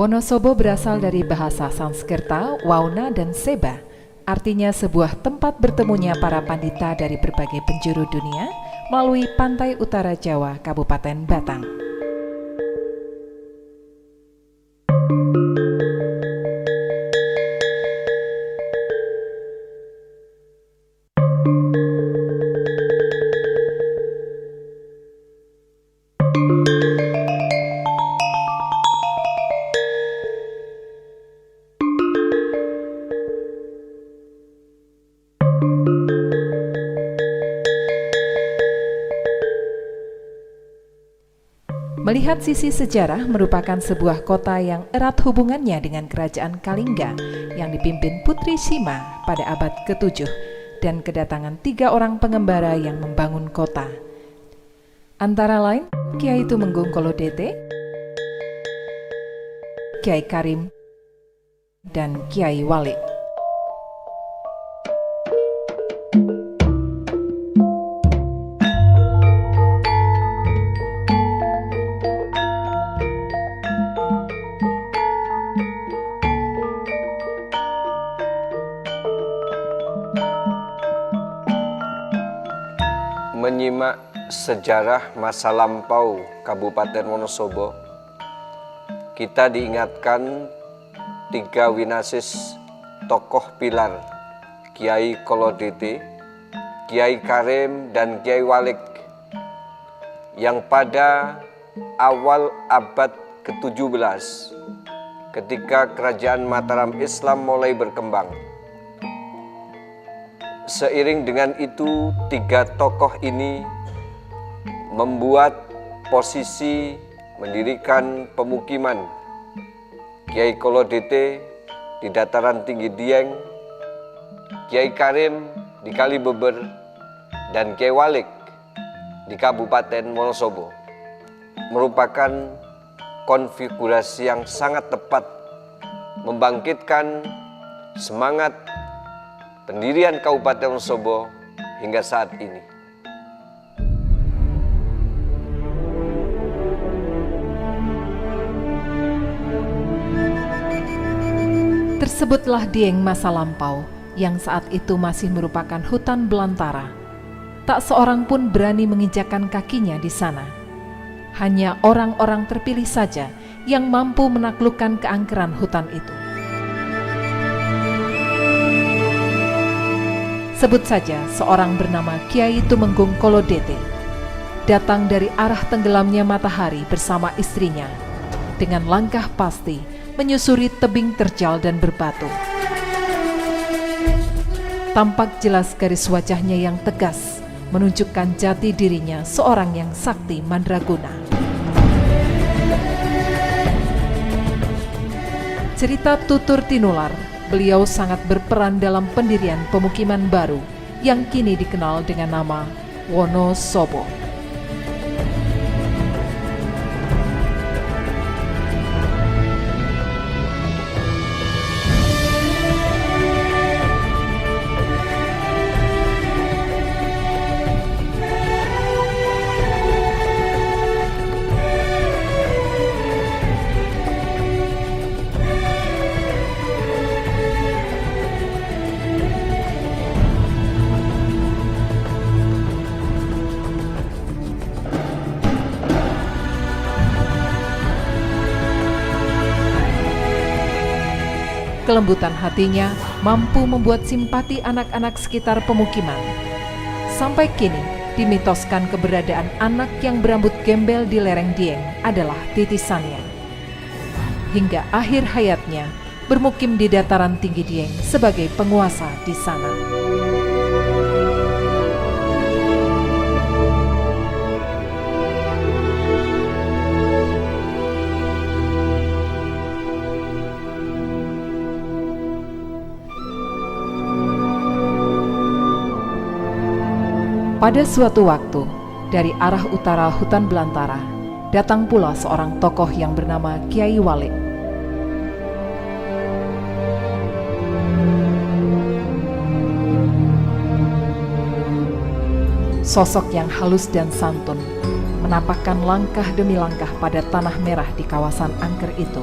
Wonosobo berasal dari bahasa Sanskerta, Wauna dan Seba, artinya sebuah tempat bertemunya para pandita dari berbagai penjuru dunia melalui pantai utara Jawa, Kabupaten Batang. Melihat sisi sejarah, merupakan sebuah kota yang erat hubungannya dengan kerajaan Kalingga yang dipimpin Putri Sima pada abad ke-7 dan kedatangan 3 orang pengembara yang membangun kota. Antara lain Kiai Tumenggung Kolodete, Kiai Karim, dan Kiai Walik. Menyimak sejarah masa lampau Kabupaten Wonosobo, kita diingatkan 3 winasis tokoh pilar, Kiai Kolodete, Kiai Karim, dan Kiai Walik, yang pada awal abad ke-17 ketika kerajaan Mataram Islam mulai berkembang. Seiring dengan itu, 3 tokoh ini membuat posisi mendirikan pemukiman. Kiai Kolodete di dataran tinggi Dieng, Kiai Karim di Kalibeber, dan Kiai Walik di Kabupaten Wonosobo, merupakan konfigurasi yang sangat tepat membangkitkan semangat pendirian Kabupaten Wonosobo hingga saat ini. Tersebutlah Dieng masa lampau yang saat itu masih merupakan hutan belantara. Tak seorang pun berani menginjakkan kakinya di sana. Hanya orang-orang terpilih saja yang mampu menaklukkan keangkeran hutan itu. Sebut saja seorang bernama Kiai Tumenggung Kolodete, datang dari arah tenggelamnya matahari bersama istrinya, dengan langkah pasti menyusuri tebing terjal dan berbatu. Tampak jelas garis wajahnya yang tegas, menunjukkan jati dirinya seorang yang sakti mandraguna. Cerita tutur tinular, beliau sangat berperan dalam pendirian pemukiman baru yang kini dikenal dengan nama Wonosobo. Kelembutan hatinya mampu membuat simpati anak-anak sekitar pemukiman. Sampai kini dimitoskan keberadaan anak yang berambut gembel di lereng Dieng adalah titisannya. Hingga akhir hayatnya bermukim di dataran tinggi Dieng sebagai penguasa di sana. Pada suatu waktu, dari arah utara hutan belantara, datang pula seorang tokoh yang bernama Kyai Walik. Sosok yang halus dan santun menapakkan langkah demi langkah pada tanah merah di kawasan angker itu.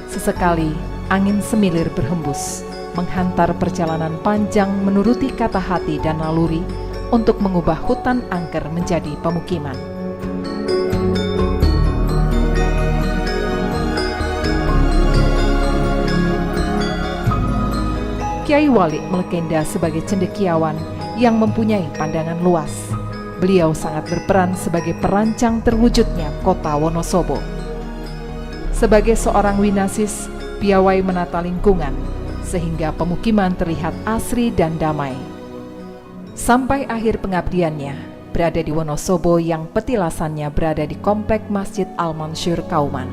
Sesekali, angin semilir berhembus, menghantar perjalanan panjang menuruti kata hati dan naluri untuk mengubah hutan angker menjadi pemukiman. Kyai Walik melegenda sebagai cendekiawan yang mempunyai pandangan luas. Beliau sangat berperan sebagai perancang terwujudnya kota Wonosobo. Sebagai seorang winasis, piawai menata lingkungan, sehingga pemukiman terlihat asri dan damai. Sampai akhir pengabdiannya, berada di Wonosobo yang petilasannya berada di komplek Masjid Al-Mansur Kauman.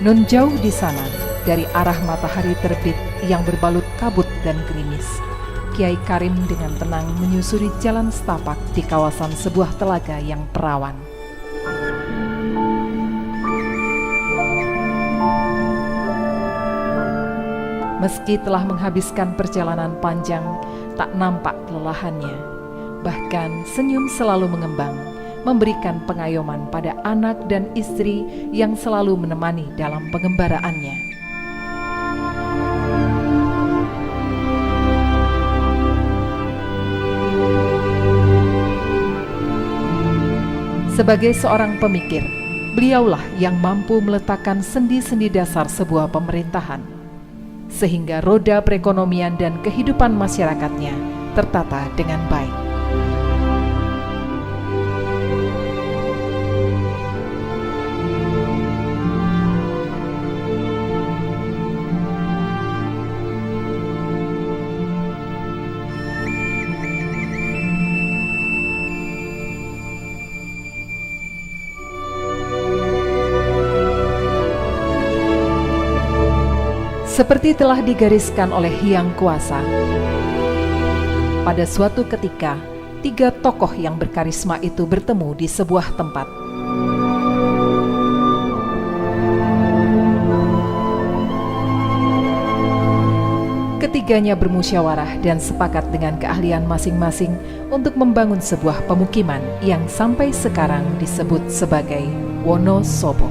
Nun jauh di sana, dari arah matahari terbit yang berbalut kabut dan gerimis, Kyai Karim dengan tenang menyusuri jalan setapak di kawasan sebuah telaga yang perawan. Meski telah menghabiskan perjalanan panjang, tak nampak kelelahannya. Bahkan senyum selalu mengembang, memberikan pengayoman pada anak dan istri yang selalu menemani dalam pengembaraannya. Sebagai seorang pemikir, beliaulah yang mampu meletakkan sendi-sendi dasar sebuah pemerintahan, sehingga roda perekonomian dan kehidupan masyarakatnya tertata dengan baik. Seperti telah digariskan oleh Hyang Kuasa, pada suatu ketika, 3 tokoh yang berkarisma itu bertemu di sebuah tempat. Ketiganya bermusyawarah dan sepakat dengan keahlian masing-masing untuk membangun sebuah pemukiman yang sampai sekarang disebut sebagai Wonosobo.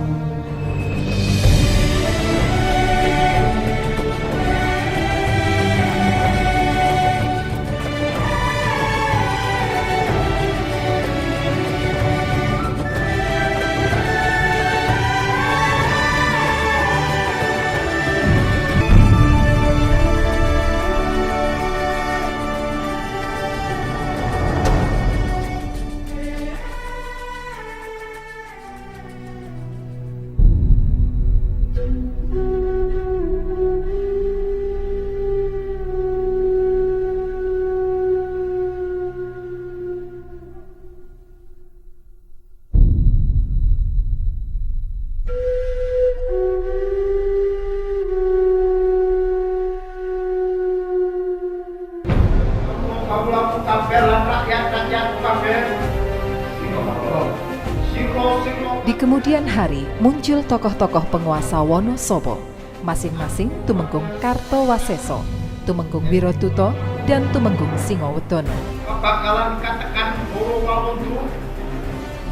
Di kemudian hari muncul tokoh-tokoh penguasa Wonosobo, masing-masing Tumenggung Kartowaseso, Tumenggung Wirotuto, dan Tumenggung Singowedono. Bakalan katakan Boro Walondu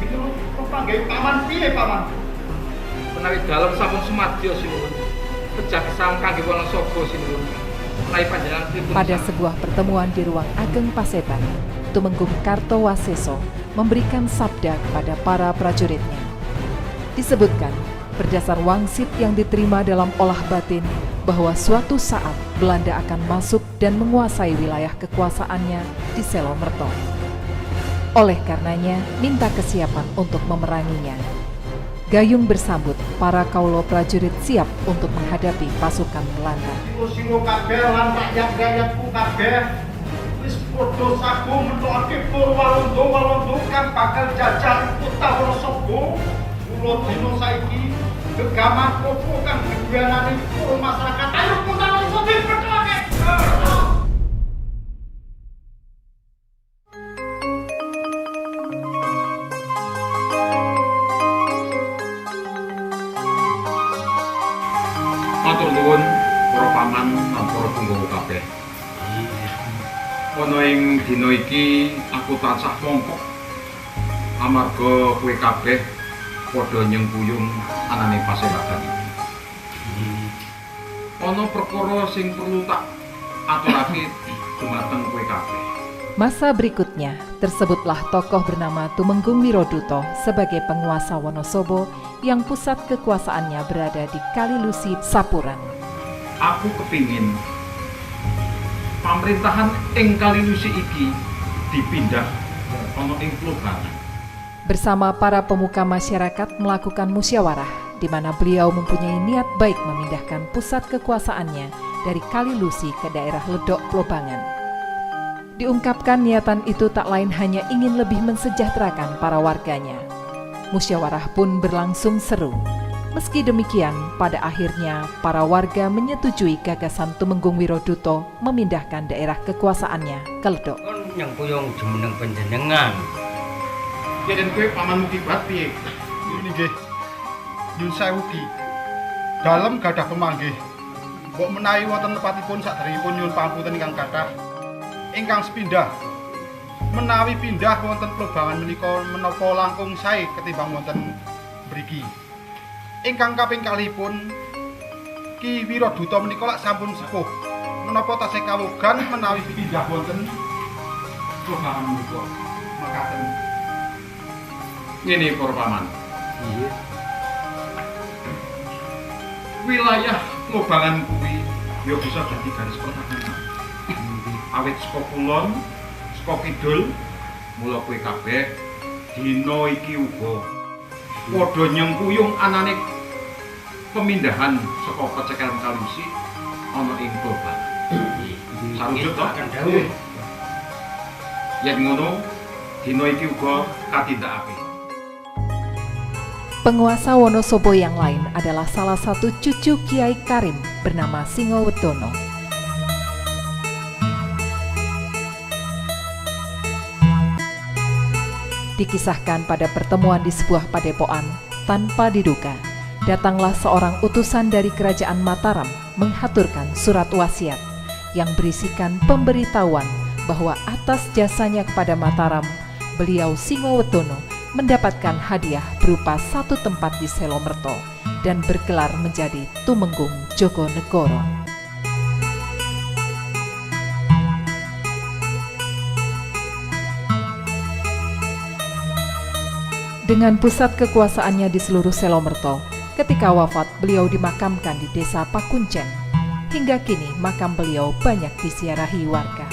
itu pepanggih paman piye paman? Menawi dalem sampun semadya sinuwun. Pejah kesang kangge Wonosobo sinuwun. Menawi panjenengan pripun? Pada sebuah pertemuan di ruang Ageng Paseban, Tumenggung Kartowaseso memberikan sabda kepada para prajuritnya. Disebutkan, berdasar wangsit yang diterima dalam olah batin, bahwa suatu saat Belanda akan masuk dan menguasai wilayah kekuasaannya di Selomerto. Oleh karenanya, minta kesiapan untuk memeranginya. Gayung bersambut, para kaulo prajurit siap untuk menghadapi pasukan Belanda. Silo kabeh lan rakyat-rakyatku kabeh wis padha sagu mentokake Purwalondo kang bakal jajal kota Wonosobo. Kula dina saiki gegaman popo kang dibuanani pur masyarakat. Ayo kota Wonosobo dipertokake. Matur nuwun para paman lan para punggawa kabeh. Ana ing dina iki aku tansah mongkok amarga kowe kabeh padha nyengkuyung anane pasewakan iki. Ana perkara sing perlu tak aturake dumateng kowe kabeh. Masa berikutnya, tersebutlah tokoh bernama Tumenggung Wiroduto sebagai penguasa Wonosobo yang pusat kekuasaannya berada di Kalilusi, Sapuran. Aku kepingin pemerintahan ing Kalilusi iki dipindah ana ing Plobangan. Bersama para pemuka masyarakat melakukan musyawarah, di mana beliau mempunyai niat baik memindahkan pusat kekuasaannya dari Kalilusi ke daerah Ledok Plobangan. Diungkapkan niatan itu tak lain hanya ingin lebih mensejahterakan para warganya. Musyawarah pun berlangsung seru. Meski demikian, pada akhirnya para warga menyetujui gagasan Tumenggung Wiroduto memindahkan daerah kekuasaannya ke Ledok. Yang kuyung jumeneng panjenengan. Ya den kowe pamanmu ki piye? Nggih. Nyun sewu ki. Dalem gadah pemanggih. Mbok menawi wonten tepatipun sadèrèngipun nyun pangapunten ingkang kathah. Ingkang sepindah menawi pindah wonten Plobangan menika menapa langkung sae ketimbang wonten mriki. Ingkang kaping kalihipun Ki Wiroduto menika lak sampun sepuh. Menapa tasih kawogan menawi pindah wonten Plobangan menika. Makaten. Ngene para paman. Iya. Wilayah Plobangan kuwi ya bisa dadi garis pertahanan. Awit saka kulon, saka kidul, mula kowe kabeh dina iki uga padha nyengkuyung anane pemindahan saka Pecekelan Kalilusi ana ing Plobangan. Sarujuk to? Yen ngono, dina iki uga katindakake. Penguasa Wonosobo yang lain adalah salah satu cucu Kiai Karim bernama Singowedono. Dikisahkan pada pertemuan di sebuah padepokan, tanpa diduga, datanglah seorang utusan dari kerajaan Mataram menghaturkan surat wasiat yang berisikan pemberitahuan bahwa atas jasanya kepada Mataram, beliau Singowedono mendapatkan hadiah berupa satu tempat di Selomerto dan bergelar menjadi Tumenggung Jogonegoro. Dengan pusat kekuasaannya di seluruh Selomerto, ketika wafat beliau dimakamkan di desa Pakuncen. Hingga kini makam beliau banyak disiarahi warga.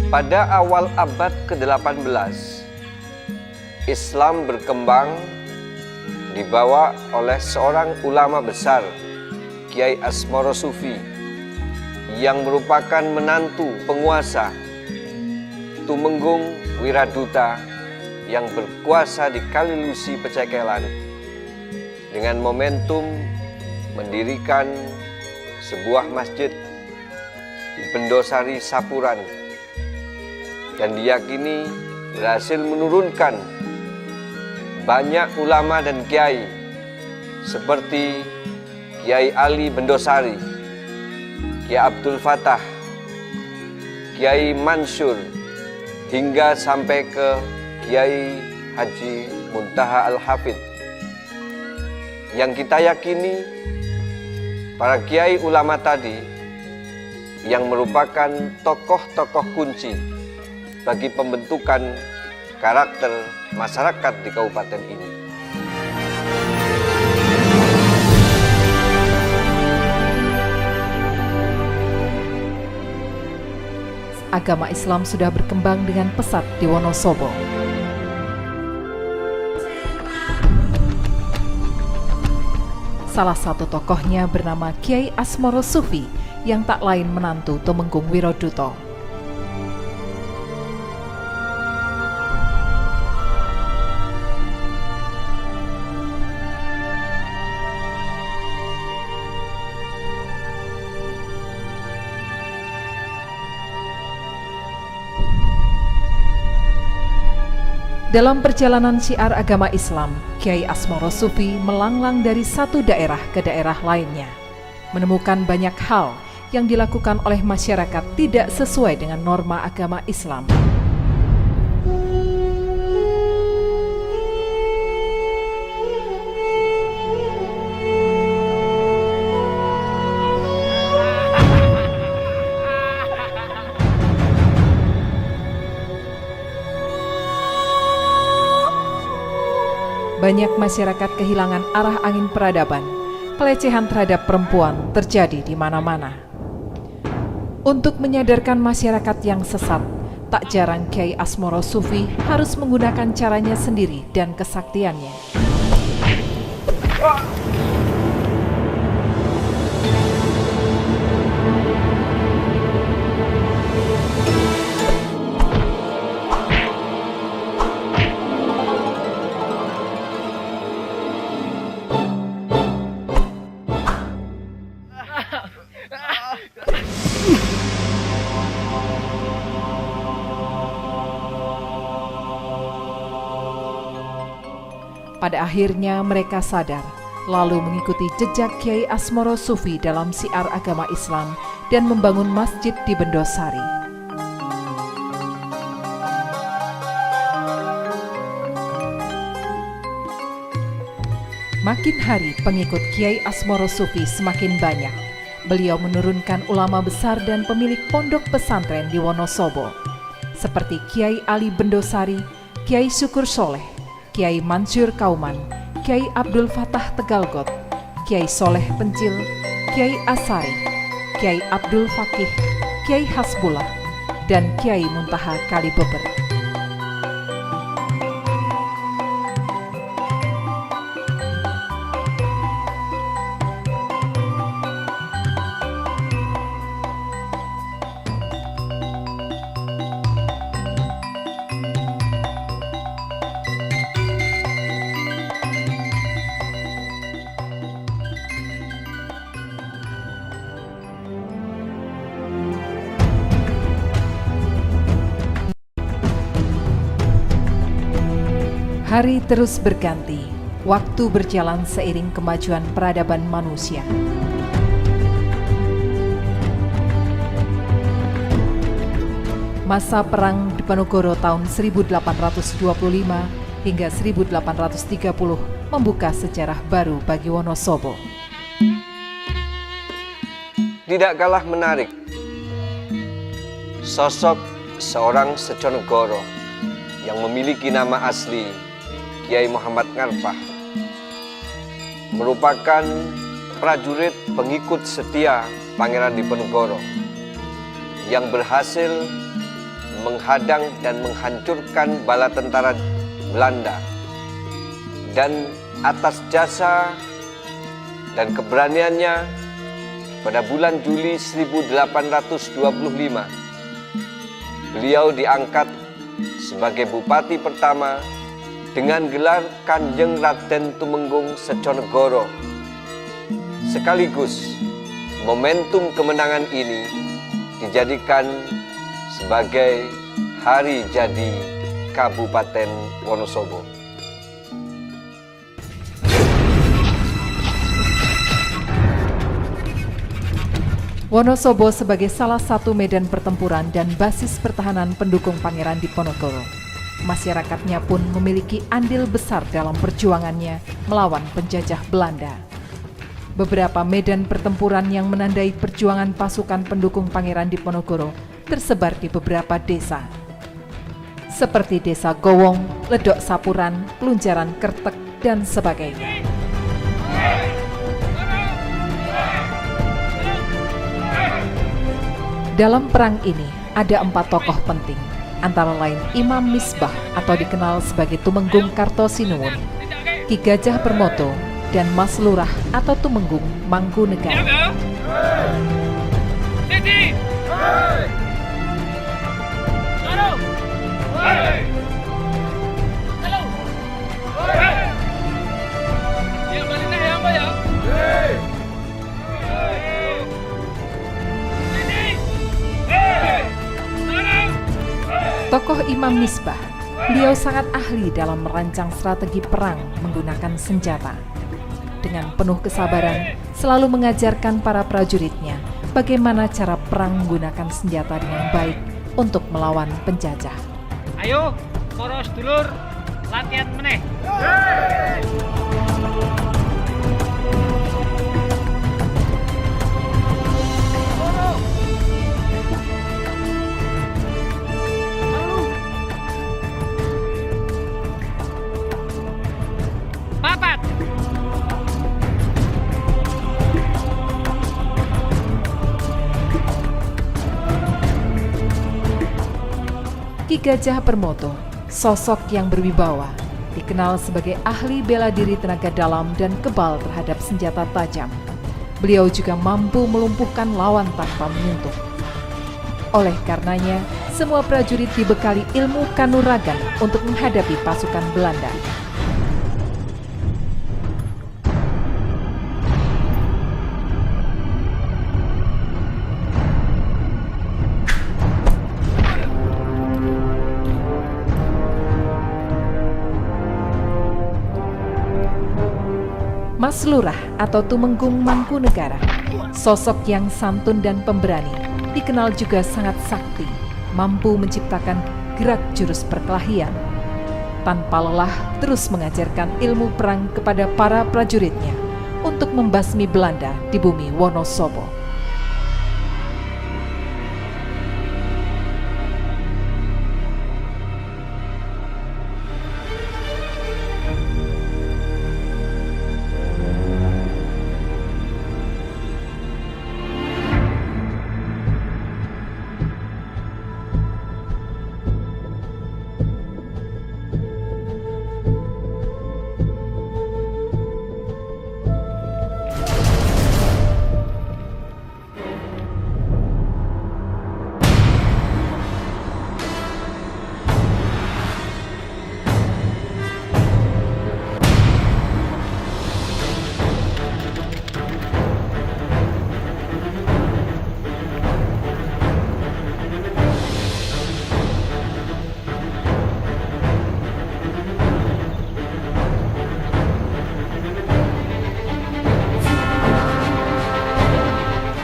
Pada awal abad ke-18, Islam berkembang dibawa oleh seorang ulama besar, Kiai Asmoro Sufi, yang merupakan menantu penguasa Tumenggung Wiroduto yang berkuasa di Kalilusi Pecekelan dengan momentum mendirikan sebuah masjid di Bendosari Sapuran, dan diyakini berhasil menurunkan banyak ulama dan kiai seperti Kiai Ali Bendosari, Kiai Abdul Fatah, Kiai Mansur, hingga sampai ke Kiai Haji Muntaha Al-Hafidh. Yang kita yakini para kiai ulama tadi yang merupakan tokoh-tokoh kunci bagi pembentukan karakter masyarakat di kabupaten ini. agama Islam sudah berkembang dengan pesat di Wonosobo. Salah satu tokohnya bernama Kiai Asmoro Sufi yang tak lain menantu Tumenggung Wiroduto. Dalam perjalanan syiar agama Islam, Kiai Asmoro Sufi melanglang dari satu daerah ke daerah lainnya, menemukan banyak hal yang dilakukan oleh masyarakat tidak sesuai dengan norma agama Islam. Banyak masyarakat kehilangan arah angin peradaban. Pelecehan terhadap perempuan terjadi di mana-mana. Untuk menyadarkan masyarakat yang sesat, tak jarang Kiai Asmoro Sufi harus menggunakan caranya sendiri dan kesaktiannya. Pada akhirnya mereka sadar, lalu mengikuti jejak Kiai Asmoro Sufi dalam syiar agama Islam dan membangun masjid di Bendosari. Makin hari pengikut Kiai Asmoro Sufi semakin banyak. Beliau menurunkan ulama besar dan pemilik pondok pesantren di Wonosobo, seperti Kiai Ali Bendosari, Kiai Syukur Soleh, Kiai Mansur Kauman, Kiai Abdul Fatah Tegalgot, Kiai Soleh Pencil, Kiai Asari, Kiai Abdul Fakih, Kiai Hasbullah, dan Kiai Muntaha Kalibeber. Hari terus berganti, waktu berjalan seiring kemajuan peradaban manusia. Masa perang Diponegoro tahun 1825 hingga 1830 membuka sejarah baru bagi Wonosobo. Tidak kalah menarik, sosok seorang Seconegoro yang memiliki nama asli Kiai Muhammad Ngarpah merupakan prajurit pengikut setia Pangeran Diponegoro yang berhasil menghadang dan menghancurkan bala tentara Belanda, dan atas jasa dan keberaniannya pada bulan Juli 1825 beliau diangkat sebagai bupati pertama dengan gelar Kanjeng Raden Tumenggung Seconegoro. Sekaligus momentum kemenangan ini dijadikan sebagai hari jadi Kabupaten Wonosobo. Wonosobo sebagai salah satu medan pertempuran dan basis pertahanan pendukung Pangeran Diponegoro. Masyarakatnya pun memiliki andil besar dalam perjuangannya melawan penjajah Belanda. Beberapa medan pertempuran yang menandai perjuangan pasukan pendukung Pangeran Diponegoro tersebar di beberapa desa, seperti Desa Gowong, Ledok Sapuran, Pelunjaran Kertek, dan sebagainya. Dalam perang ini, ada 4 tokoh penting, antara lain Imam Misbah atau dikenal sebagai Tumenggung Kartosinuwun, Ki Gajah Permoto, dan Mas Lurah atau Tumenggung Mangkunegara. Tokoh Imam Misbah, beliau sangat ahli dalam merancang strategi perang menggunakan senjata. Dengan penuh kesabaran, selalu mengajarkan para prajuritnya bagaimana cara perang menggunakan senjata dengan baik untuk melawan penjajah. Ayo, para sedulur, latihan meneh. Papat. Ki Gajah Permoto, sosok yang berwibawa, dikenal sebagai ahli bela diri tenaga dalam dan kebal terhadap senjata tajam. Beliau juga mampu melumpuhkan lawan tanpa menyentuh. Oleh karenanya, semua prajurit dibekali ilmu kanuragan untuk menghadapi pasukan Belanda. Mas Lurah atau Tumenggung Mangkunegara, sosok yang santun dan pemberani, dikenal juga sangat sakti, mampu menciptakan gerak jurus perkelahian. Tanpa lelah terus mengajarkan ilmu perang kepada para prajuritnya untuk membasmi Belanda di bumi Wonosobo.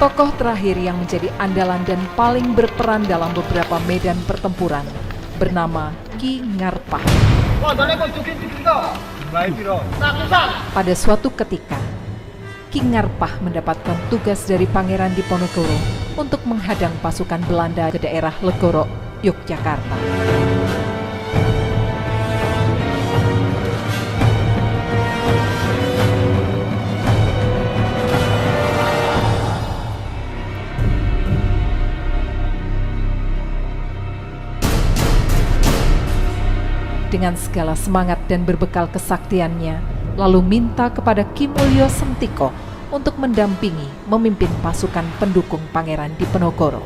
Tokoh terakhir yang menjadi andalan dan paling berperan dalam beberapa medan pertempuran bernama Ki Ngarpah. Pada suatu ketika, Ki Ngarpah mendapatkan tugas dari Pangeran Diponegoro untuk menghadang pasukan Belanda ke daerah Legoro, Yogyakarta. Dengan segala semangat dan berbekal kesaktiannya, lalu minta kepada Ki Mulyo Sentiko untuk mendampingi memimpin pasukan pendukung Pangeran Diponegoro.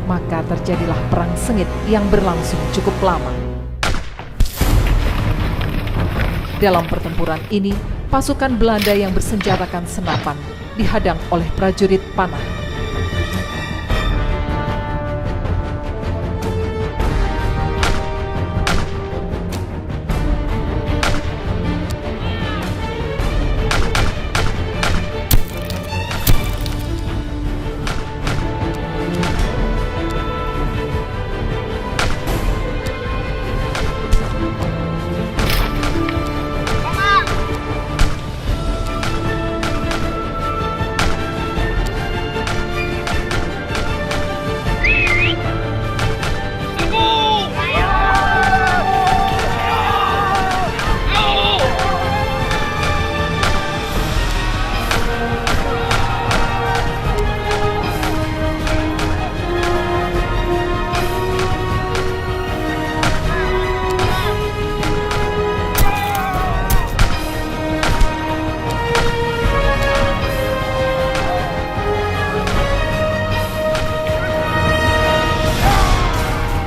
Maka terjadilah perang sengit yang berlangsung cukup lama. Dalam pertempuran ini, pasukan Belanda yang bersenjatakan senapan dihadang oleh prajurit panah.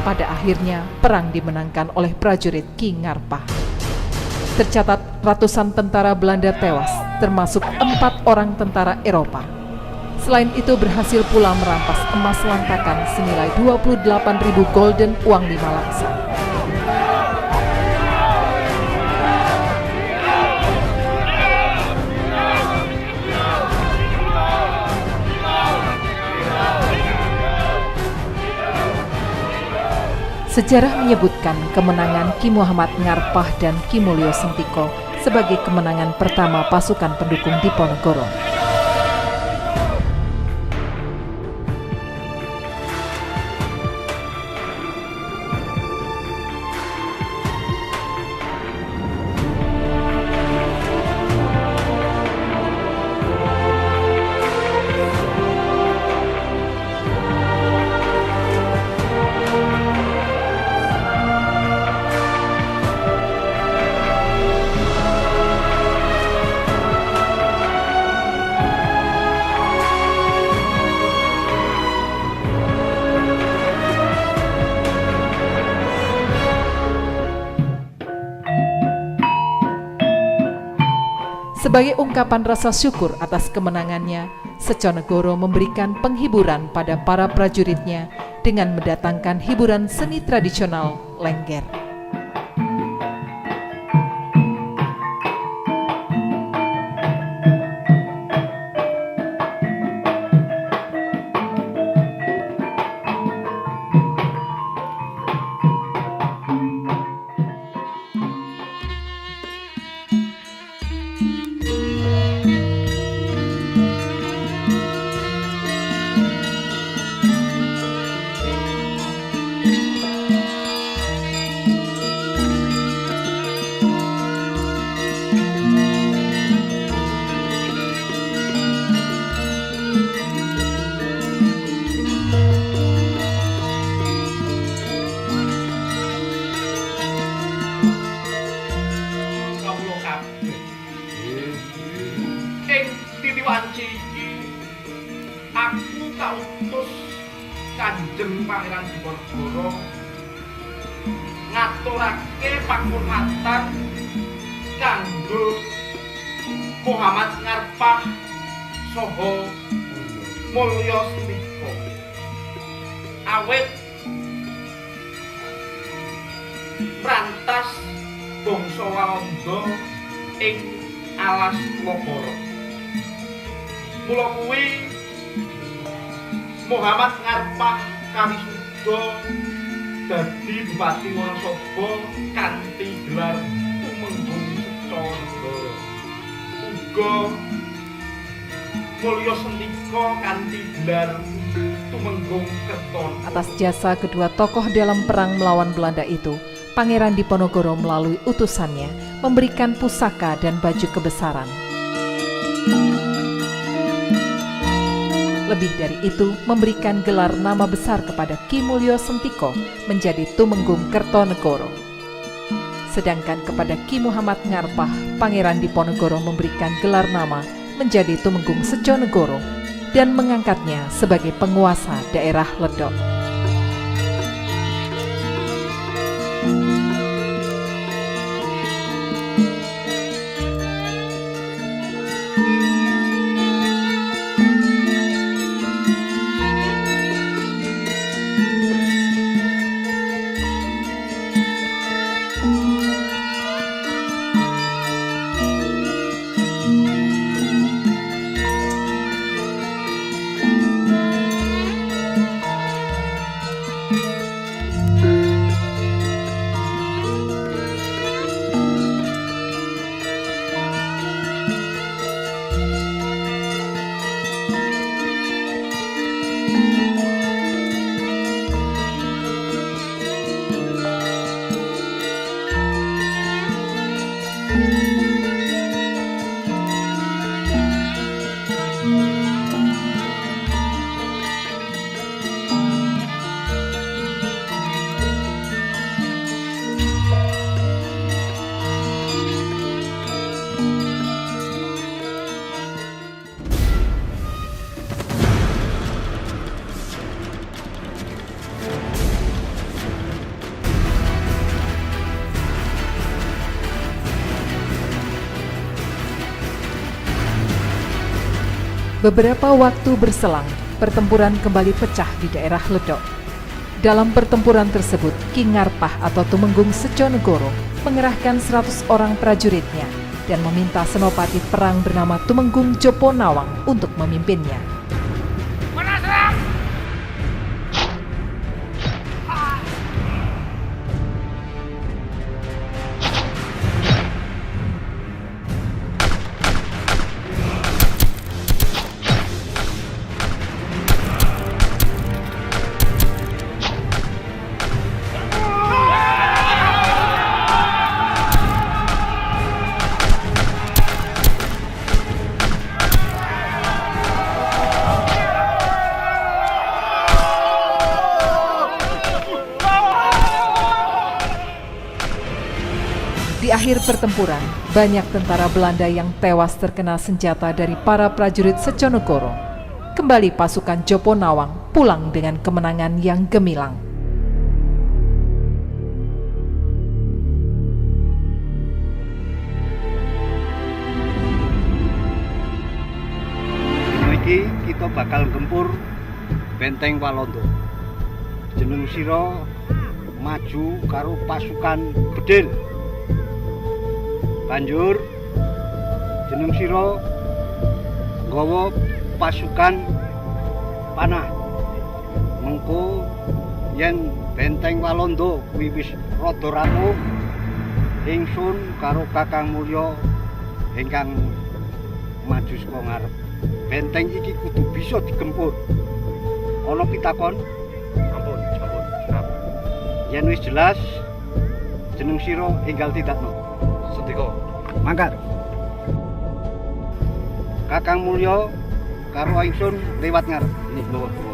Pada akhirnya, perang dimenangkan oleh prajurit Ki Ngarpah. Tercatat ratusan tentara Belanda tewas, termasuk 4 orang tentara Eropa. Selain itu berhasil pula merampas emas lantakan senilai 28.000 gulden uang 5 laksa. Sejarah menyebutkan kemenangan Ki Muhammad Ngarpah dan Ki Mulyo Sentiko sebagai kemenangan pertama pasukan pendukung Diponegoro. Sebagai ungkapan rasa syukur atas kemenangannya, Seconegoro memberikan penghiburan pada para prajuritnya dengan mendatangkan hiburan seni tradisional Lengger. Wanci iki aku kautus Kanjeng Pangeran Diponegoro ngaturake panghormatan kanggo Muhammad Ngarpah saha Mulyo Sentiko awit mrantas bangsa Walanda ing alas Loporo. Mula kuwi Muhammad Ngarpah kawisuda dadi Bupati Wonosobo kanthi gelar Tumenggung Seconegoro. Uga Mulyo Sentiko kanthi gelar Tumenggung Kertonegoro. Atas jasa kedua tokoh dalam perang melawan Belanda itu, Pangeran Diponegoro melalui utusannya memberikan pusaka dan baju kebesaran. Lebih dari itu, memberikan gelar nama besar kepada Ki Mulyo Sentiko menjadi Tumenggung Kertonegoro. Sedangkan kepada Ki Muhammad Ngarpah, Pangeran Diponegoro memberikan gelar nama menjadi Tumenggung Seconegoro dan mengangkatnya sebagai penguasa daerah Ledok. Beberapa waktu berselang, pertempuran kembali pecah di daerah Ledok. Dalam pertempuran tersebut, Ki Ngarpah atau Tumenggung Seconegoro mengerahkan 100 orang prajuritnya dan meminta senopati perang bernama Tumenggung Jopo Nawang untuk memimpinnya. Di akhir pertempuran, banyak tentara Belanda yang tewas terkena senjata dari para prajurit Seconegoro. Kembali pasukan Jopo Nawang pulang dengan kemenangan yang gemilang. Dino iki kita bakal gempur Benteng Walanda. Jeneng sira maju karo pasukan Bedil. Banjur jeneng sira nggawa pasukan panah. Mengko yen Benteng Walanda kuwi wis rada rapuh, ingsun karo Kakang Mulya ingkang maju saka ngarep. Benteng iki kudu bisa digempur. Ana pitakon? Ampun. Yen wis jelas jeneng sira enggal tidakno. Sedika. Mangkat. Kakang Mulya karo ingsun liwat ngarep. Nggih, monggo.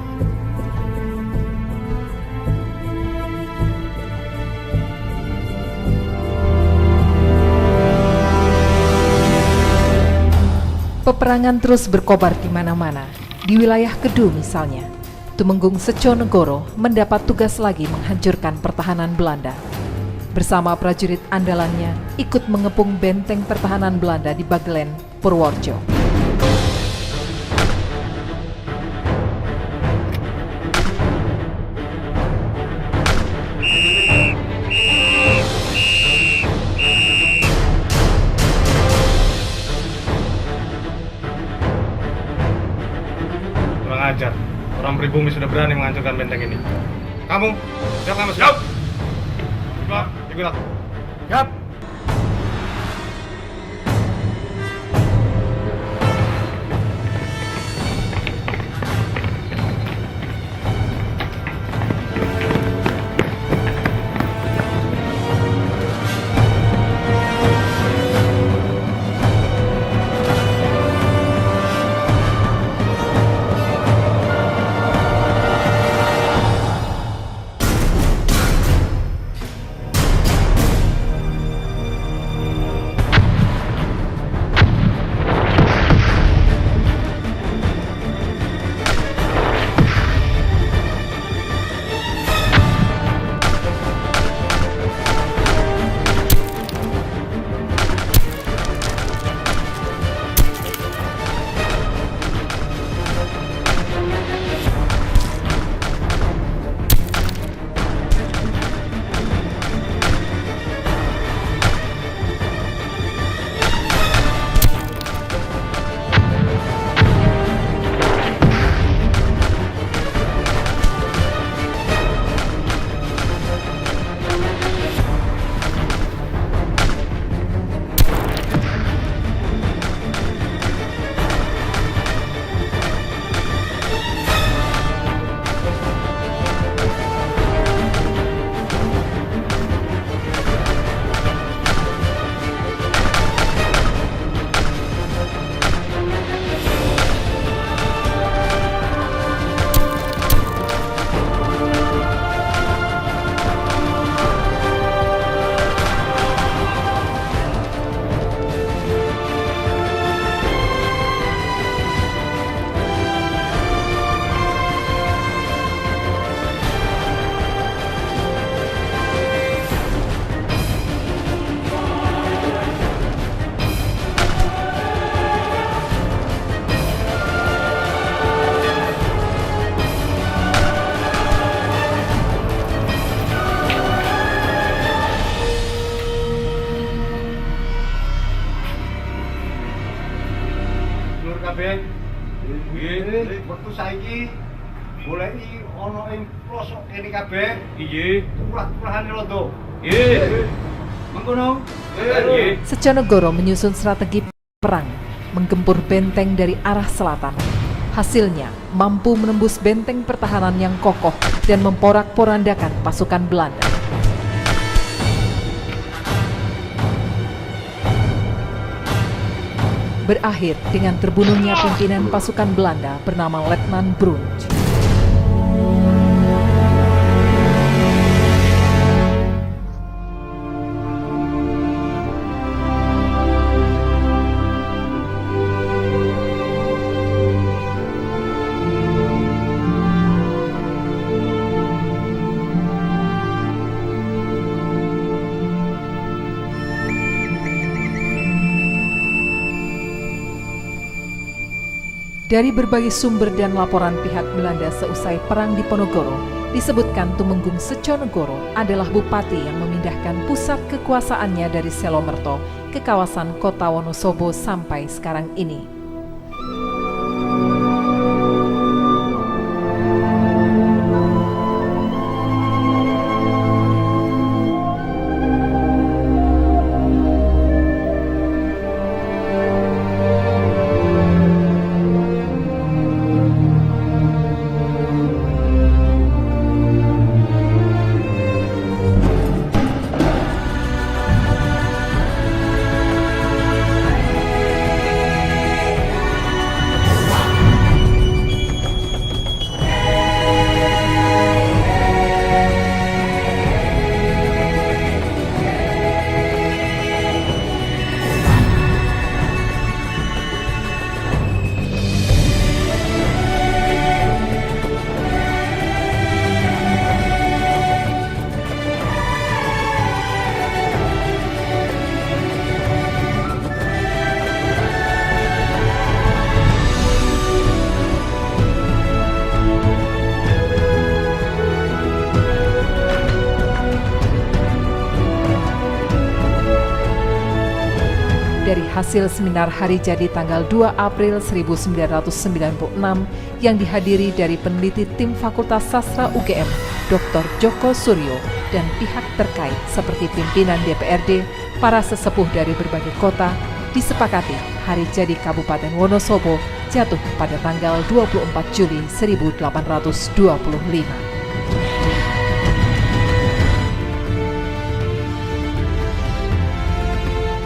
Peperangan terus berkobar di mana-mana. Di wilayah Kedu misalnya, Tumenggung Seconegoro mendapat tugas lagi menghancurkan pertahanan Belanda. Bersama prajurit andalannya, ikut mengepung benteng pertahanan Belanda di Bagelen, Purworejo. Kurang ajar, orang pribumi sudah berani menghancurkan benteng ini. Kamu, siap kamu siap? Ikut aku. Siap. kabeh. Nggih, wektu saiki goleki ana ing pelosok kene kabeh. Iya. Turah-turahane londo. Iya. Mengkono. Iya. Sejonegoro menyusun strategi perang, menggempur benteng dari arah selatan. Hasilnya, mampu menembus benteng pertahanan yang kokoh dan memporak-porandakan pasukan Belanda. Berakhir dengan terbunuhnya pimpinan pasukan Belanda bernama Letnan Brunch. Dari berbagai sumber dan laporan pihak Belanda seusai perang di Ponorogo, disebutkan Tumenggung Sejonegoro adalah bupati yang memindahkan pusat kekuasaannya dari Selomerto ke kawasan kota Wonosobo sampai sekarang ini. Dari hasil seminar hari jadi tanggal 2 April 1996 yang dihadiri dari peneliti tim Fakultas Sastra UGM, Dr. Joko Suryo, dan pihak terkait seperti pimpinan DPRD, para sesepuh dari berbagai kota, disepakati hari jadi Kabupaten Wonosobo jatuh pada tanggal 24 Juli 1825.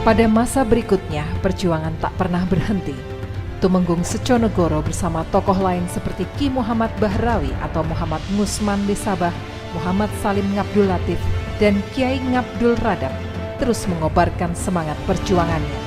Pada masa berikutnya, perjuangan tak pernah berhenti. Tumenggung Sejonegoro bersama tokoh lain seperti Ki Muhammad Bahrawi atau Muhammad Ngusman di Sabah, Muhammad Salim Ngabdul Latif, dan Kiai Ngabdul Radab terus mengobarkan semangat perjuangannya.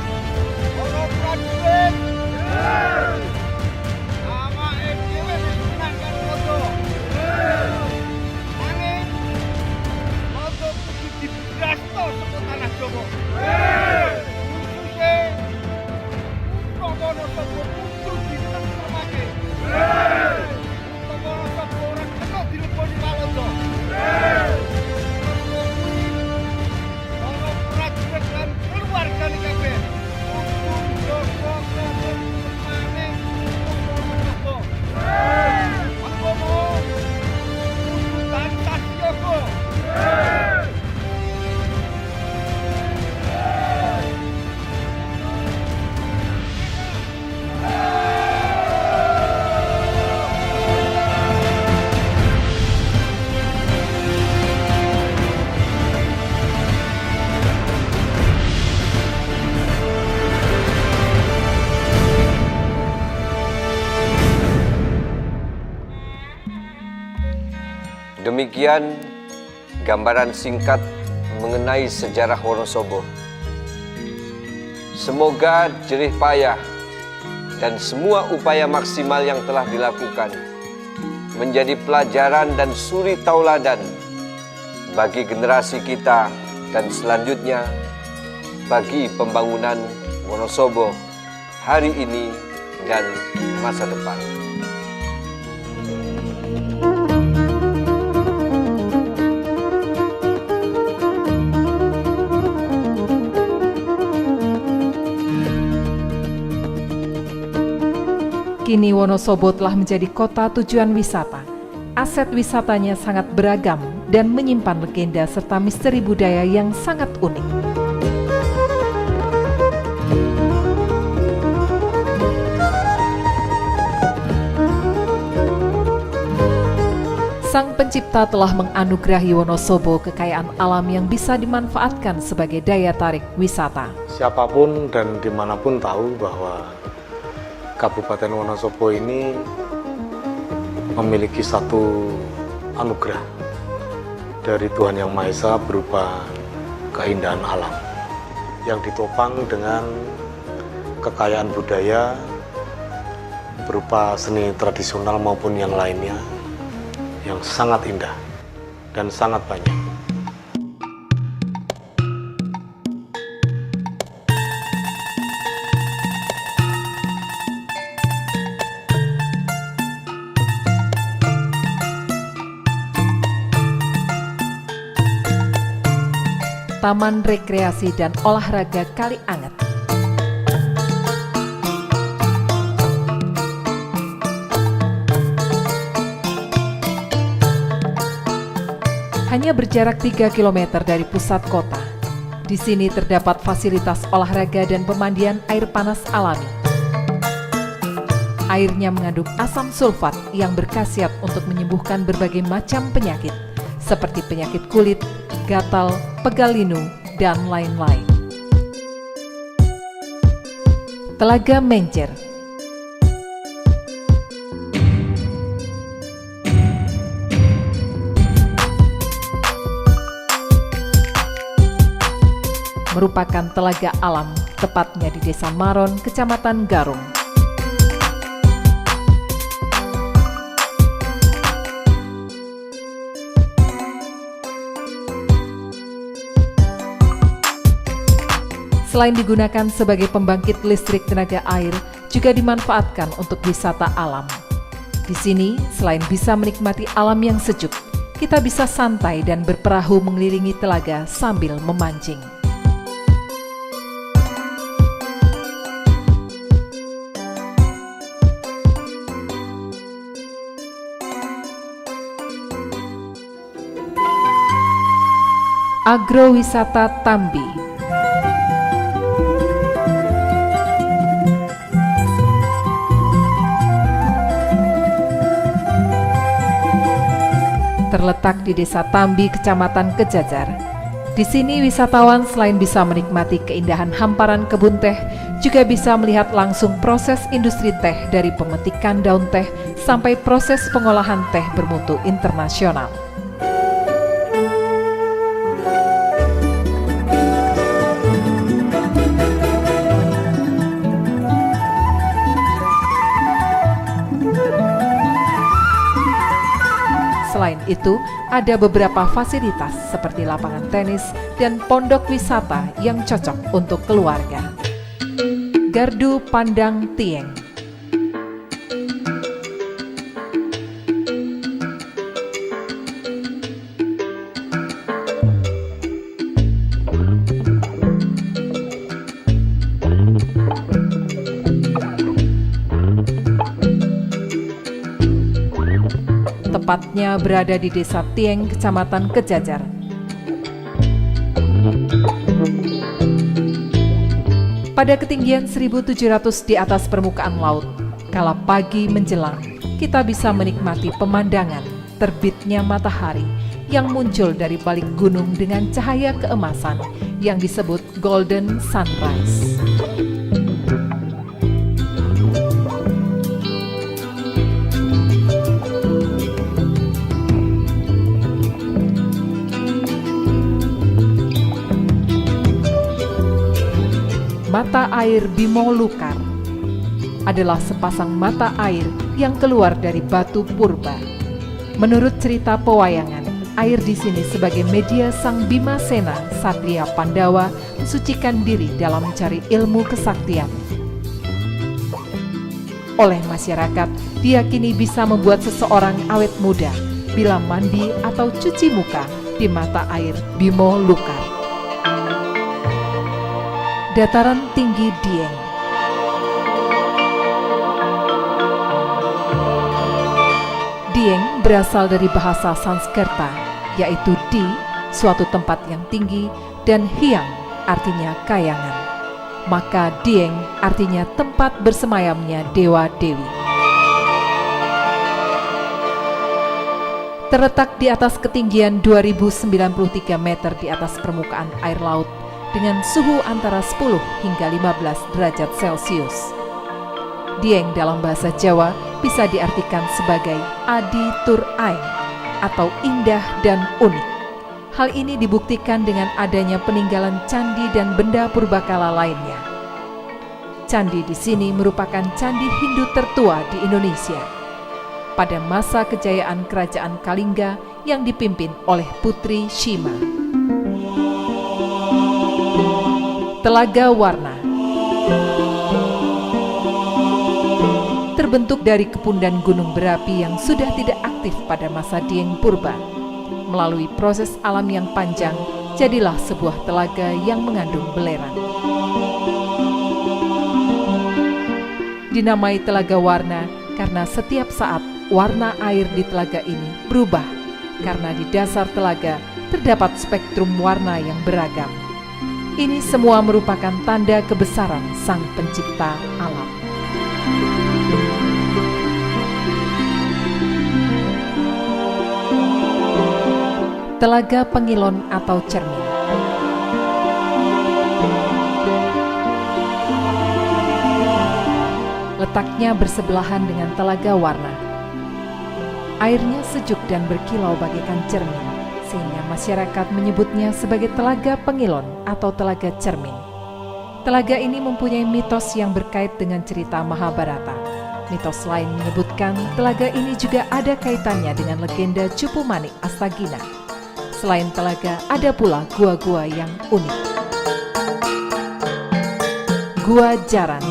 Demikian gambaran singkat mengenai sejarah Wonosobo. Semoga jerih payah dan semua upaya maksimal yang telah dilakukan menjadi pelajaran dan suri tauladan bagi generasi kita dan selanjutnya bagi pembangunan Wonosobo hari ini dan masa depan. Kini Wonosobo telah menjadi kota tujuan wisata. Aset wisatanya sangat beragam dan menyimpan legenda serta misteri budaya yang sangat unik. Sang Pencipta telah menganugerahi Wonosobo kekayaan alam yang bisa dimanfaatkan sebagai daya tarik wisata. Siapapun dan dimanapun tahu bahwa Kabupaten Wonosobo ini memiliki satu anugerah dari Tuhan Yang Maha Esa berupa keindahan alam yang ditopang dengan kekayaan budaya berupa seni tradisional maupun yang lainnya yang sangat indah dan sangat banyak. Taman Rekreasi dan Olahraga Kali Anget. Hanya berjarak 3 km dari pusat kota. Di sini terdapat fasilitas olahraga dan pemandian air panas alami. Airnya mengandung asam sulfat yang berkhasiat untuk menyembuhkan berbagai macam penyakit, seperti penyakit kulit, gatal, pegal linu, dan lain-lain. Telaga Menjer. Merupakan telaga alam, tepatnya di Desa Maron, Kecamatan Garung. Selain digunakan sebagai pembangkit listrik tenaga air, juga dimanfaatkan untuk wisata alam. Di sini, selain bisa menikmati alam yang sejuk, kita bisa santai dan berperahu mengelilingi telaga sambil memancing. Agrowisata Tambi. Terletak di Desa Tambi, Kecamatan Kejajar. Di sini wisatawan selain bisa menikmati keindahan hamparan kebun teh, juga bisa melihat langsung proses industri teh dari pemetikan daun teh sampai proses pengolahan teh bermutu internasional. Selain itu, ada beberapa fasilitas seperti lapangan tenis dan pondok wisata yang cocok untuk keluarga. Gardu Pandang Tieng. Tepatnya berada di Desa Tieng, Kecamatan Kejajar. Pada ketinggian 1.700 di atas permukaan laut, kala pagi menjelang, kita bisa menikmati pemandangan terbitnya matahari yang muncul dari balik gunung dengan cahaya keemasan yang disebut Golden Sunrise. Mata air Bimo Lukar adalah sepasang mata air yang keluar dari batu purba. Menurut cerita pewayangan, air di sini sebagai media Sang Bima Sena, Satria Pandawa, mensucikan diri dalam mencari ilmu kesaktian. Oleh masyarakat, diyakini bisa membuat seseorang awet muda bila mandi atau cuci muka di mata air Bimo Lukar. Dataran tinggi Dieng. Dieng berasal dari bahasa Sanskerta, yaitu di, suatu tempat yang tinggi, dan hyang, artinya kayangan. Maka Dieng artinya tempat bersemayamnya dewa-dewi. Terletak di atas ketinggian 2093 meter di atas permukaan air laut dengan suhu antara 10 hingga 15 derajat Celcius. Dieng dalam bahasa Jawa bisa diartikan sebagai adi tur aing atau indah dan unik. Hal ini dibuktikan dengan adanya peninggalan candi dan benda purbakala lainnya. Candi di sini merupakan candi Hindu tertua di Indonesia. Pada masa kejayaan Kerajaan Kalingga yang dipimpin oleh Putri Shima. Telaga Warna terbentuk dari kepundan gunung berapi yang sudah tidak aktif pada masa Dieng Purba. Melalui proses alam yang panjang, jadilah sebuah telaga yang mengandung belerang. Dinamai Telaga Warna karena setiap saat warna air di telaga ini berubah karena di dasar telaga terdapat spektrum warna yang beragam. Ini semua merupakan tanda kebesaran Sang Pencipta alam. Telaga Pengilon atau Cermin. Letaknya bersebelahan dengan Telaga Warna. Airnya sejuk dan berkilau bagaikan cermin, sehingga masyarakat menyebutnya sebagai Telaga Pengilon atau Telaga Cermin. Telaga ini mempunyai mitos yang berkait dengan cerita Mahabharata. Mitos lain menyebutkan telaga ini juga ada kaitannya dengan legenda Cupu Manik Astagina. Selain telaga, ada pula gua-gua yang unik. Gua Jaran.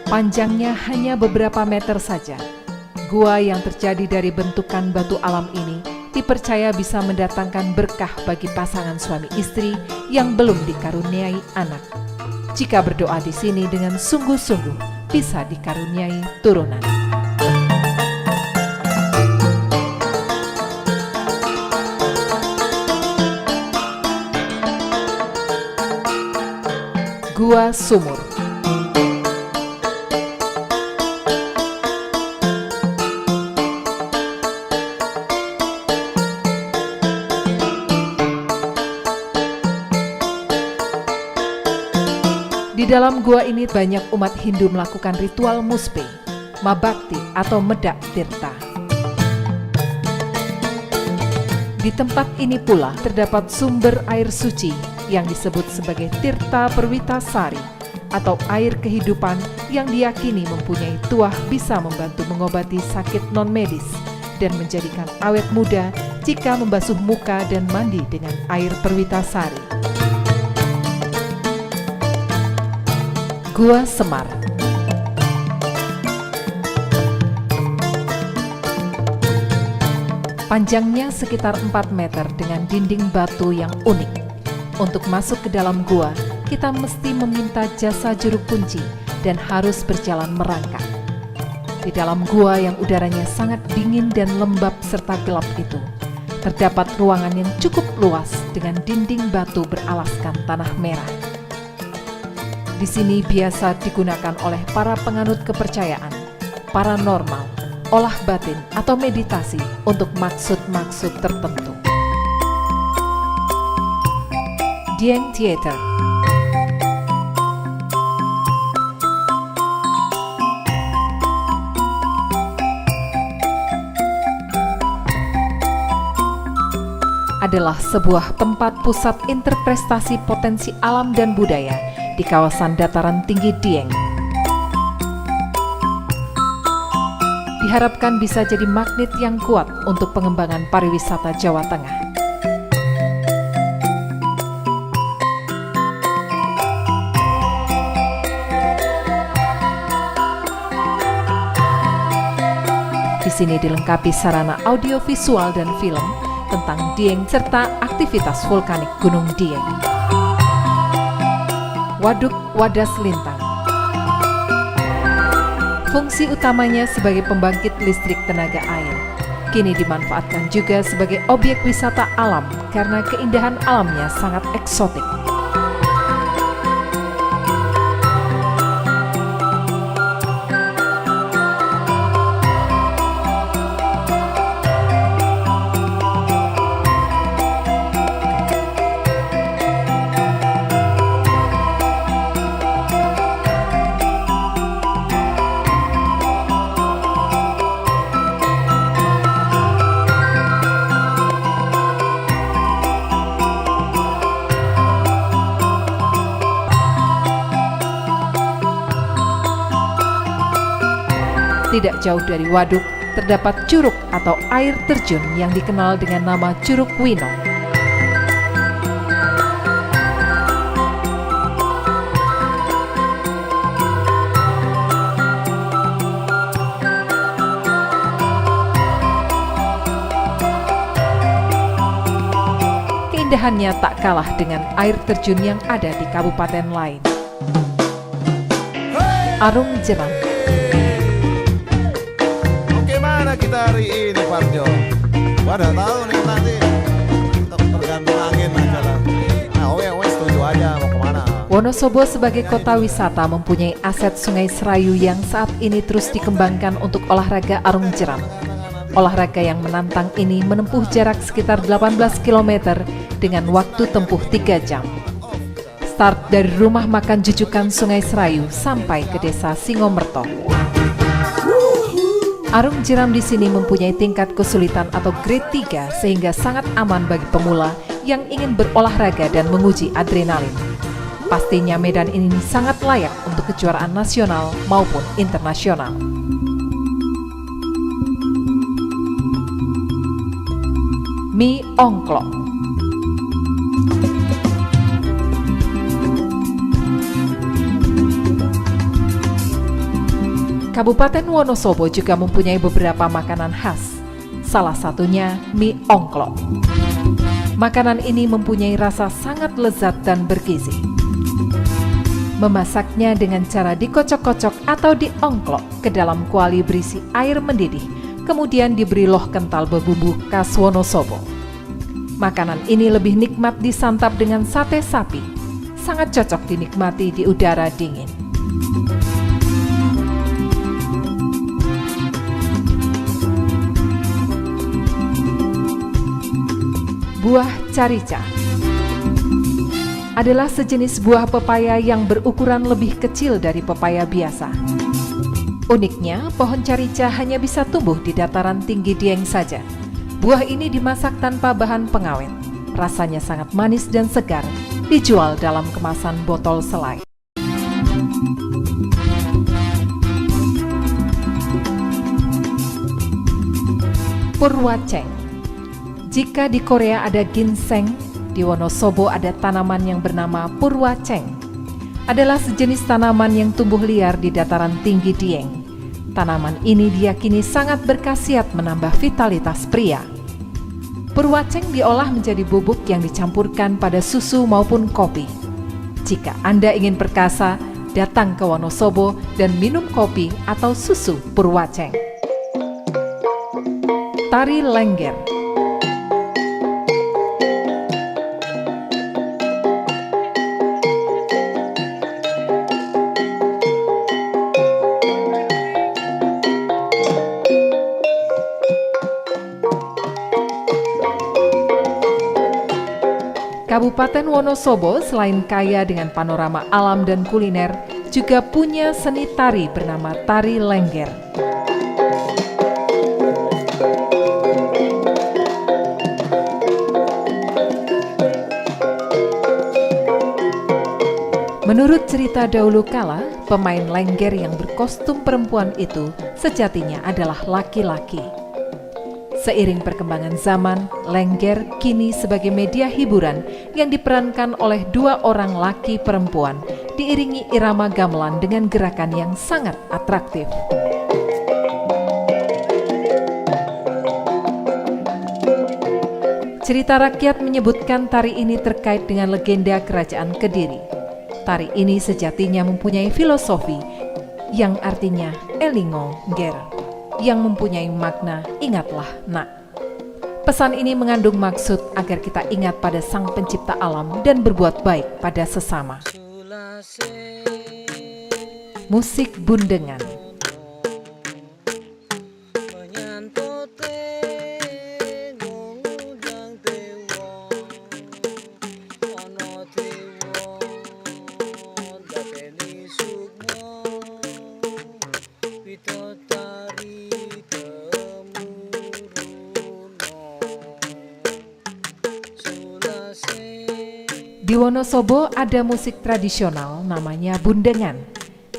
Panjangnya hanya beberapa meter saja. Gua yang terjadi dari bentukan batu alam ini dipercaya bisa mendatangkan berkah bagi pasangan suami istri yang belum dikaruniai anak. Jika berdoa di sini dengan sungguh-sungguh, bisa dikaruniai turunan. Gua Sumur. Di dalam gua ini banyak umat Hindu melakukan ritual muspe, mabakti atau medak tirta. Di tempat ini pula terdapat sumber air suci yang disebut sebagai Tirta Perwitasari atau air kehidupan yang diyakini mempunyai tuah bisa membantu mengobati sakit non-medis dan menjadikan awet muda jika membasuh muka dan mandi dengan air Perwitasari. Gua Semar. Panjangnya sekitar 4 meter dengan dinding batu yang unik. Untuk masuk ke dalam gua, kita mesti meminta jasa juru kunci dan harus berjalan merangkak. Di dalam gua yang udaranya sangat dingin dan lembab serta gelap itu, terdapat ruangan yang cukup luas dengan dinding batu beralaskan tanah merah. Di sini biasa digunakan oleh para penganut kepercayaan, paranormal, olah batin atau meditasi untuk maksud-maksud tertentu. Dieng Theater. Adalah sebuah tempat pusat interpretasi potensi alam dan budaya di kawasan dataran tinggi Dieng. Diharapkan bisa jadi magnet yang kuat untuk pengembangan pariwisata Jawa Tengah. Di sini dilengkapi sarana audiovisual dan film tentang Dieng serta aktivitas vulkanik Gunung Dieng. Waduk Wadas Lintang. Fungsi utamanya sebagai pembangkit listrik tenaga air, kini dimanfaatkan juga sebagai objek wisata alam karena keindahan alamnya sangat eksotik. Tidak jauh dari waduk, terdapat curug atau air terjun yang dikenal dengan nama Curug Winong. Keindahannya tak kalah dengan air terjun yang ada di kabupaten lain. Arung Jeram. Kita hari ini Parjo, wadah tahu nih nanti tergantung angin aja lah. Nah, wes setuju aja mau kemana. Wonosobo sebagai kota wisata mempunyai aset Sungai Serayu yang saat ini terus dikembangkan untuk olahraga arung jeram. Olahraga yang menantang ini menempuh jarak sekitar 18 km dengan waktu tempuh 3 jam. Start dari rumah makan Jujukan Sungai Serayu sampai ke desa Singomerto. Arung jeram di sini mempunyai tingkat kesulitan atau grade 3 sehingga sangat aman bagi pemula yang ingin berolahraga dan menguji adrenalin. Pastinya medan ini sangat layak untuk kejuaraan nasional maupun internasional. Mie ongklok. Kabupaten Wonosobo juga mempunyai beberapa makanan khas, salah satunya mie ongklok. Makanan ini mempunyai rasa sangat lezat dan bergizi. Memasaknya dengan cara dikocok-kocok atau diongklok ke dalam kuali berisi air mendidih, kemudian diberi loh kental berbumbu khas Wonosobo. Makanan ini lebih nikmat disantap dengan sate sapi, sangat cocok dinikmati di udara dingin. Buah carica adalah sejenis buah pepaya yang berukuran lebih kecil dari pepaya biasa. Uniknya, pohon carica hanya bisa tumbuh di dataran tinggi Dieng saja. Buah ini dimasak tanpa bahan pengawet. Rasanya sangat manis dan segar, dijual dalam kemasan botol selai. Purwaceng. Jika di Korea ada ginseng, di Wonosobo ada tanaman yang bernama purwaceng. Adalah sejenis tanaman yang tumbuh liar di dataran tinggi Dieng. Tanaman ini diyakini sangat berkhasiat menambah vitalitas pria. Purwaceng diolah menjadi bubuk yang dicampurkan pada susu maupun kopi. Jika Anda ingin perkasa, datang ke Wonosobo dan minum kopi atau susu purwaceng. Tari Lengger. Kabupaten Wonosobo selain kaya dengan panorama alam dan kuliner, juga punya seni tari bernama Tari Lengger. Menurut cerita dahulu kala, pemain lengger yang berkostum perempuan itu sejatinya adalah laki-laki. Seiring perkembangan zaman, lengger kini sebagai media hiburan yang diperankan oleh dua orang laki perempuan, diiringi irama gamelan dengan gerakan yang sangat atraktif. Cerita rakyat menyebutkan tari ini terkait dengan legenda Kerajaan Kediri. Tari ini sejatinya mempunyai filosofi yang artinya elingo nger, yang mempunyai makna ingatlah nak. Pesan ini mengandung maksud agar kita ingat pada Sang Pencipta alam dan berbuat baik pada sesama. Musik bundengan. Di Wonosobo ada musik tradisional namanya bundengan.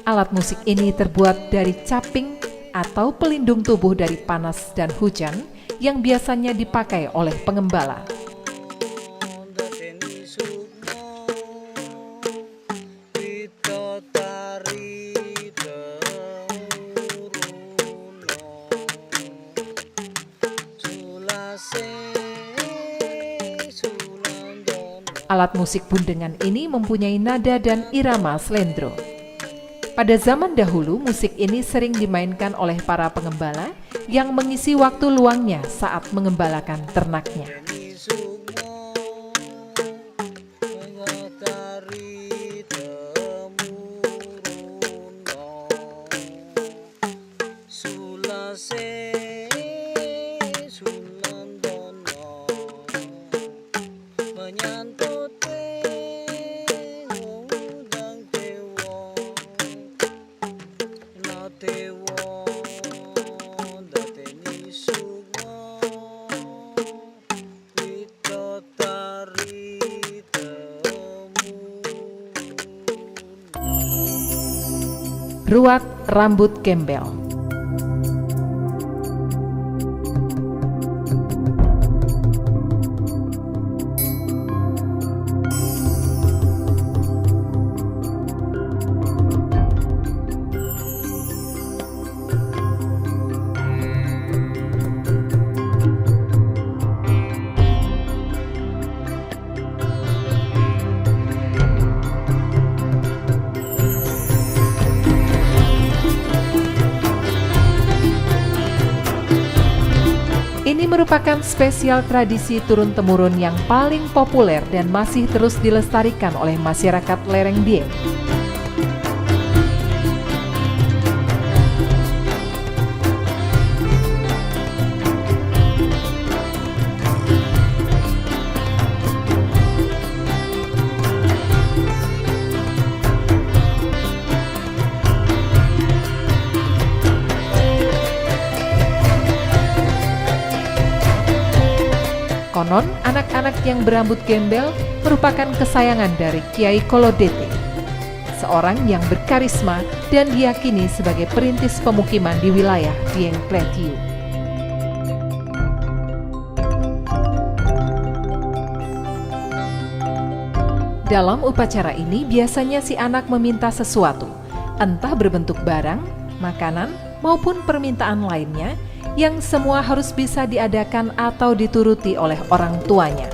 Alat musik ini terbuat dari caping atau pelindung tubuh dari panas dan hujan yang biasanya dipakai oleh pengembala. Alat musik bundengan ini mempunyai nada dan irama slendro. Pada zaman dahulu, musik ini sering dimainkan oleh para pengembala yang mengisi waktu luangnya saat mengembalakan ternaknya. Ruat rambut gembel. Ini merupakan spesial tradisi turun-temurun yang paling populer dan masih terus dilestarikan oleh masyarakat lereng Dieng. Konon, anak-anak yang berambut gembel merupakan kesayangan dari Kiai Kolodete, seorang yang berkarisma dan diyakini sebagai perintis pemukiman di wilayah Dieng Plateau. Dalam upacara ini biasanya si anak meminta sesuatu, entah berbentuk barang, makanan, maupun permintaan lainnya, yang semua harus bisa diadakan atau dituruti oleh orang tuanya.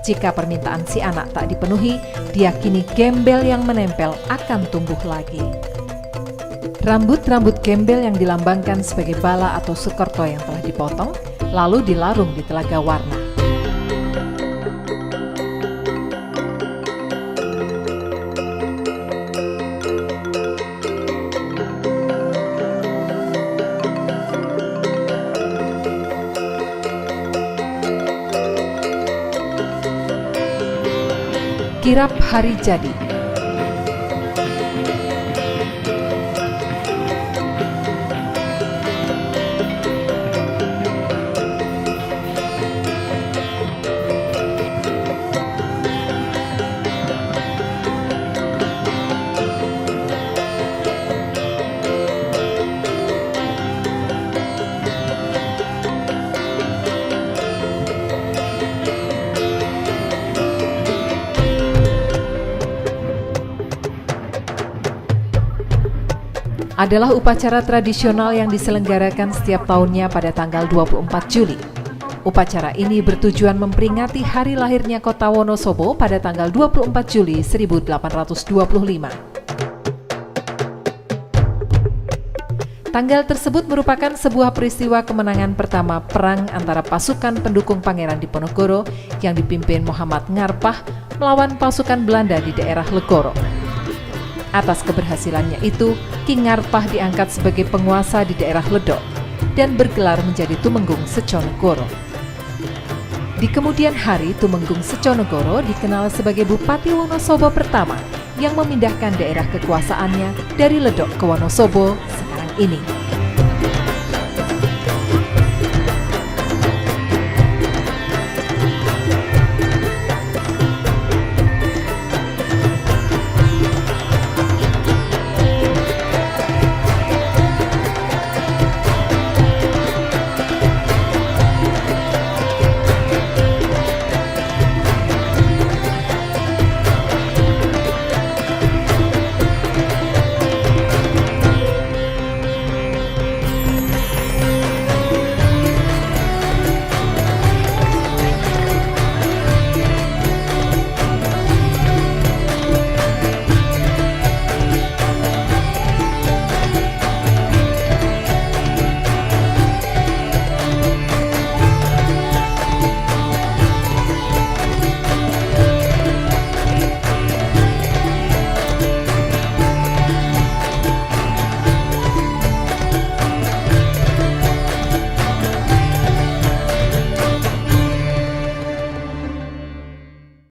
Jika permintaan si anak tak dipenuhi, diyakini gembel yang menempel akan tumbuh lagi. Rambut-rambut gembel yang dilambangkan sebagai bala atau sukerto yang telah dipotong, lalu dilarung di Telaga Warna. Kirap hari jadi. Adalah upacara tradisional yang diselenggarakan setiap tahunnya pada tanggal 24 Juli. Upacara ini bertujuan memperingati hari lahirnya kota Wonosobo pada tanggal 24 Juli 1825. Tanggal tersebut merupakan sebuah peristiwa kemenangan pertama perang antara pasukan pendukung Pangeran Diponegoro yang dipimpin Muhammad Ngarpah melawan pasukan Belanda di daerah Legoro. Atas keberhasilannya itu, Ki Ngarpah diangkat sebagai penguasa di daerah Ledok dan bergelar menjadi Tumenggung Seconegoro. Di kemudian hari, Tumenggung Seconegoro dikenal sebagai Bupati Wonosobo pertama yang memindahkan daerah kekuasaannya dari Ledok ke Wonosobo sekarang ini.